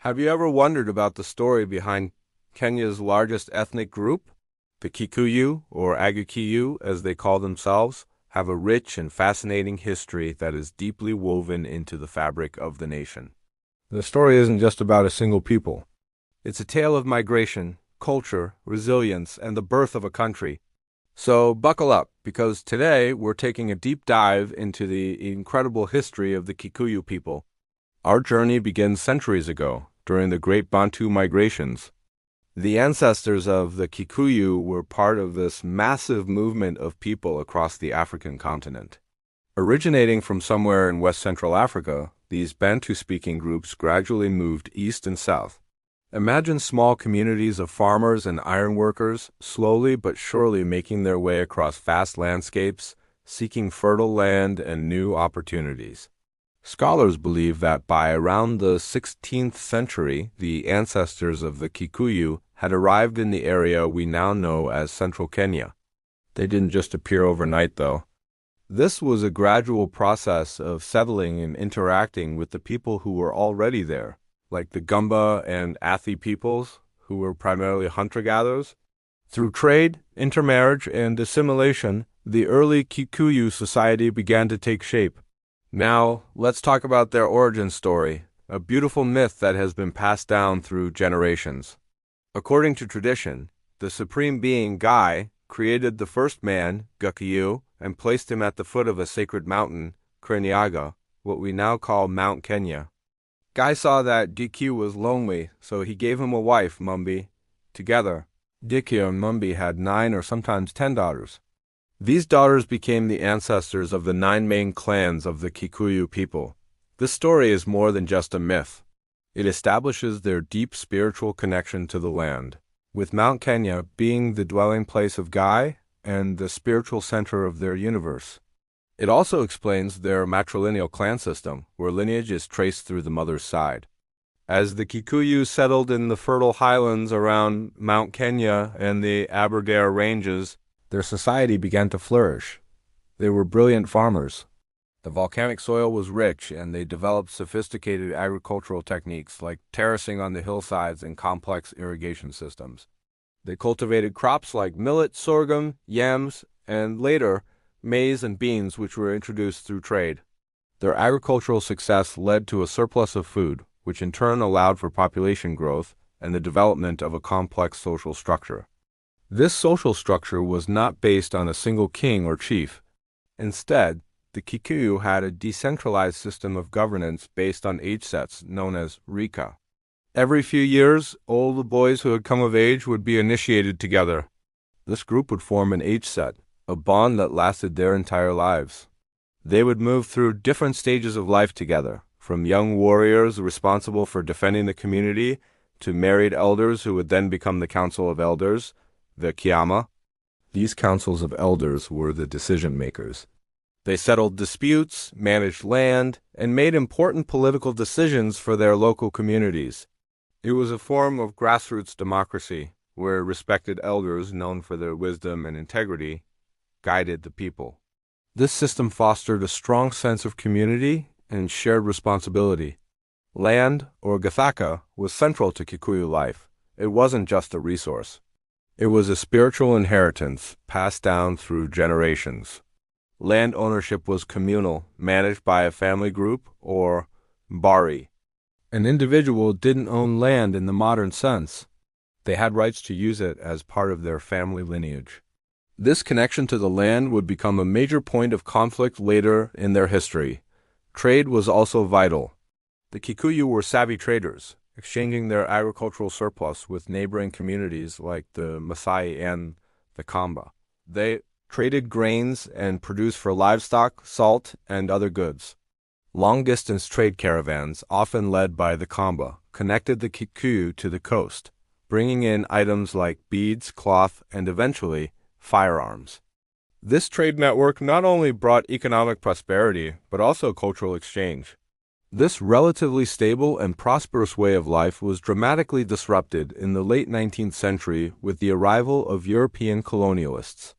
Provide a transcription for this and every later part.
Have you ever wondered about the story behind Kenya's largest ethnic group? The Kikuyu, or Agikuyu as they call themselves, have a rich and fascinating history that is deeply woven into the fabric of the nation. The story isn't just about a single people. It's a tale of migration, culture, resilience, and the birth of a country. So buckle up, because today we're taking a deep dive into the incredible history of the Kikuyu people. Our journey begins centuries ago, during the Great Bantu Migrations. The ancestors of the Kikuyu were part of this massive movement of people across the African continent. Originating from somewhere in West Central Africa, these Bantu-speaking groups gradually moved east and south. Imagine small communities of farmers and ironworkers slowly but surely making their way across vast landscapes, seeking fertile land and new opportunities. Scholars believe that by around the 16th century, the ancestors of the Kikuyu had arrived in the area we now know as central Kenya. They didn't just appear overnight, though. This was a gradual process of settling and interacting with the people who were already there, like the Gumba and Athi peoples, who were primarily hunter-gatherers. Through trade, intermarriage, and assimilation, the early Kikuyu society began to take shape. Now, let's talk about their origin story, a beautiful myth that has been passed down through generations. According to tradition, the supreme being Gai created the first man, Kikuyu, and placed him at the foot of a sacred mountain, Kirinyaga, what we now call Mount Kenya. Gai saw that Kikuyu was lonely, so he gave him a wife, Mumbi. Together, Kikuyu and Mumbi had 9 or sometimes 10 daughters. These daughters became the ancestors of the 9 main clans of the Kikuyu people. This story is more than just a myth. It establishes their deep spiritual connection to the land, with Mount Kenya being the dwelling place of Gai and the spiritual center of their universe. It also explains their matrilineal clan system, where lineage is traced through the mother's side. As the Kikuyu settled in the fertile highlands around Mount Kenya and the Aberdare Ranges, their society began to flourish. They were brilliant farmers. The volcanic soil was rich, and they developed sophisticated agricultural techniques like terracing on the hillsides and complex irrigation systems. They cultivated crops like millet, sorghum, yams, and later, maize and beans, which were introduced through trade. Their agricultural success led to a surplus of food, which in turn allowed for population growth and the development of a complex social structure. This social structure was not based on a single king or chief. Instead, the Kikuyu had a decentralized system of governance based on age sets known as Rika. Every few years, all the boys who had come of age would be initiated together. This group would form an age set, a bond that lasted their entire lives. They would move through different stages of life together, from young warriors responsible for defending the community to married elders who would then become the Council of Elders, the Kiama. These councils of elders were the decision-makers. They settled disputes, managed land, and made important political decisions for their local communities. It was a form of grassroots democracy, where respected elders, known for their wisdom and integrity, guided the people. This system fostered a strong sense of community and shared responsibility. Land, or Gathaka, was central to Kikuyu life. It wasn't just a resource. It was a spiritual inheritance passed down through generations. Land ownership was communal, managed by a family group, or Bari. An individual didn't own land in the modern sense. They had rights to use it as part of their family lineage. This connection to the land would become a major point of conflict later in their history. Trade was also vital. The Kikuyu were savvy traders, exchanging their agricultural surplus with neighboring communities like the Maasai and the Kamba. They traded grains and produced for livestock, salt, and other goods. Long-distance trade caravans, often led by the Kamba, connected the Kikuyu to the coast, bringing in items like beads, cloth, and eventually, firearms. This trade network not only brought economic prosperity, but also cultural exchange. This relatively stable and prosperous way of life was dramatically disrupted in the late 19th century with the arrival of European colonialists.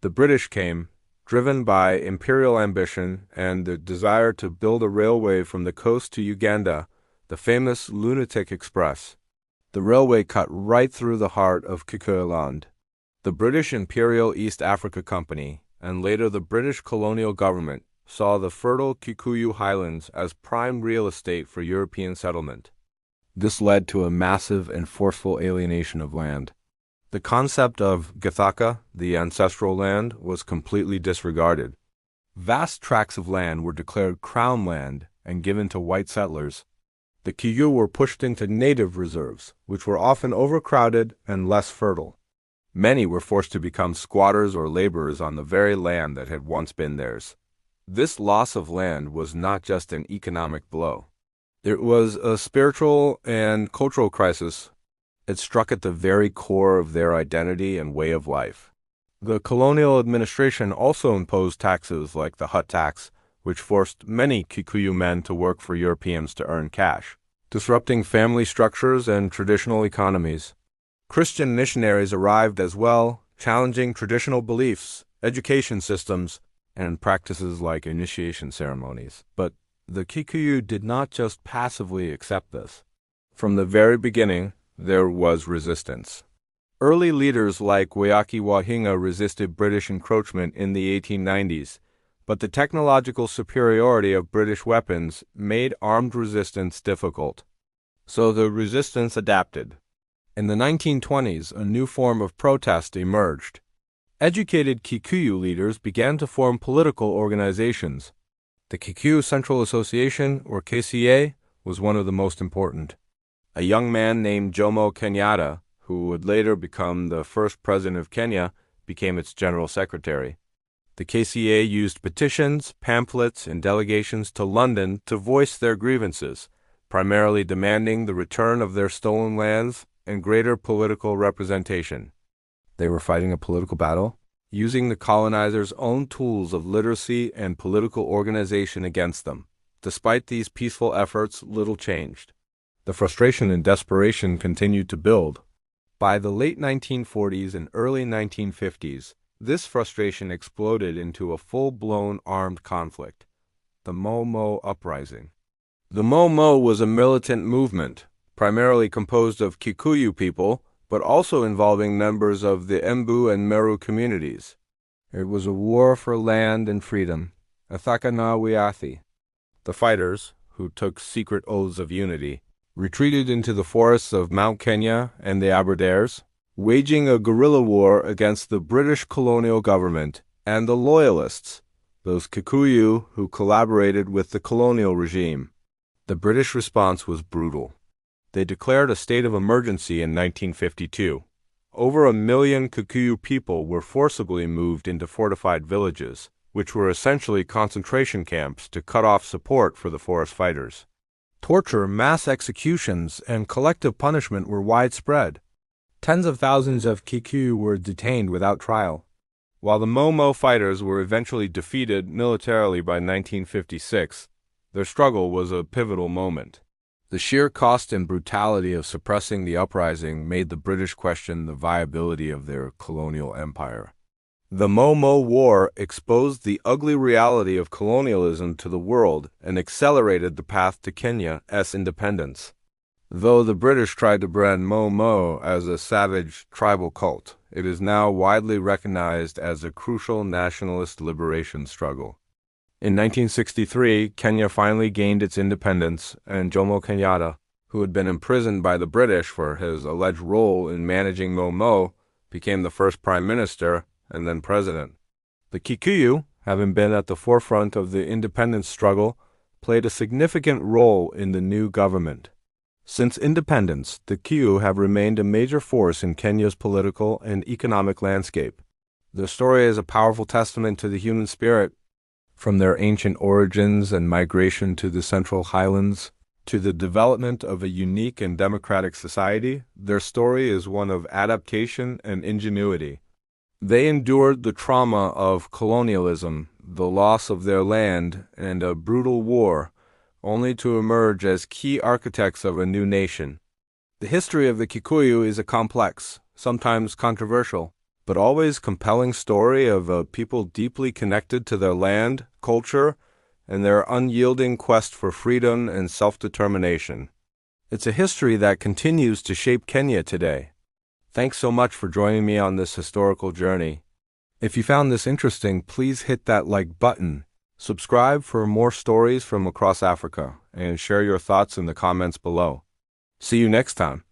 The British came, driven by imperial ambition and the desire to build a railway from the coast to Uganda, the famous Lunatic Express. The railway cut right through the heart of Kikuyu land. The British Imperial East Africa Company, and later the British colonial government, saw the fertile Kikuyu highlands as prime real estate for European settlement. This led to a massive and forceful alienation of land. The concept of Githaka, the ancestral land, was completely disregarded. Vast tracts of land were declared crown land and given to white settlers. The Kikuyu were pushed into native reserves, which were often overcrowded and less fertile. Many were forced to become squatters or laborers on the very land that had once been theirs. This loss of land was not just an economic blow. It was a spiritual and cultural crisis. It struck at the very core of their identity and way of life. The colonial administration also imposed taxes like the hut tax, which forced many Kikuyu men to work for Europeans to earn cash, disrupting family structures and traditional economies. Christian missionaries arrived as well, challenging traditional beliefs, education systems, and practices like initiation ceremonies. But the Kikuyu did not just passively accept this. From the very beginning, there was resistance. Early leaders like Wayaki Wahinga resisted British encroachment in the 1890s, but the technological superiority of British weapons made armed resistance difficult. So the resistance adapted. In the 1920s, a new form of protest emerged. Educated Kikuyu leaders began to form political organizations. The Kikuyu Central Association, or KCA, was one of the most important. A young man named Jomo Kenyatta, who would later become the first president of Kenya, became its general secretary. The KCA used petitions, pamphlets, and delegations to London to voice their grievances, primarily demanding the return of their stolen lands and greater political representation. They were fighting a political battle, using the colonizers' own tools of literacy and political organization against them. Despite these peaceful efforts, little changed. The frustration and desperation continued to build. By the late 1940s and early 1950s, this frustration exploded into a full-blown armed conflict, the Momo Uprising. The Momo was a militant movement, primarily composed of Kikuyu people, but also involving members of the Embu and Meru communities. It was a war for land and freedom, a Thakana Wiathi. The fighters, who took secret oaths of unity, retreated into the forests of Mount Kenya and the Aberdares, waging a guerrilla war against the British colonial government and the Loyalists, those Kikuyu who collaborated with the colonial regime. The British response was brutal. They declared a state of emergency in 1952. Over 1 million Kikuyu people were forcibly moved into fortified villages, which were essentially concentration camps to cut off support for the forest fighters. Torture, mass executions, and collective punishment were widespread. Tens of thousands of Kikuyu were detained without trial. While the Momo fighters were eventually defeated militarily by 1956, their struggle was a pivotal moment. The sheer cost and brutality of suppressing the uprising made the British question the viability of their colonial empire. The Momo War exposed the ugly reality of colonialism to the world and accelerated the path to Kenya's independence. Though the British tried to brand Momo as a savage tribal cult, it is now widely recognized as a crucial nationalist liberation struggle. In 1963, Kenya finally gained its independence, and Jomo Kenyatta, who had been imprisoned by the British for his alleged role in managing Momo, became the first prime minister and then president. The Kikuyu, having been at the forefront of the independence struggle, played a significant role in the new government. Since independence, the Kikuyu have remained a major force in Kenya's political and economic landscape. Their story is a powerful testament to the human spirit. From their ancient origins and migration to the Central Highlands to the development of a unique and democratic society, their story is one of adaptation and ingenuity. They endured the trauma of colonialism, the loss of their land, and a brutal war, only to emerge as key architects of a new nation. The history of the Kikuyu is a complex, sometimes controversial, but always compelling story of a people deeply connected to their land, culture, and their unyielding quest for freedom and self-determination. It's a history that continues to shape Kenya today. Thanks so much for joining me on this historical journey. If you found this interesting, please hit that like button, subscribe for more stories from across Africa, and share your thoughts in the comments below. See you next time.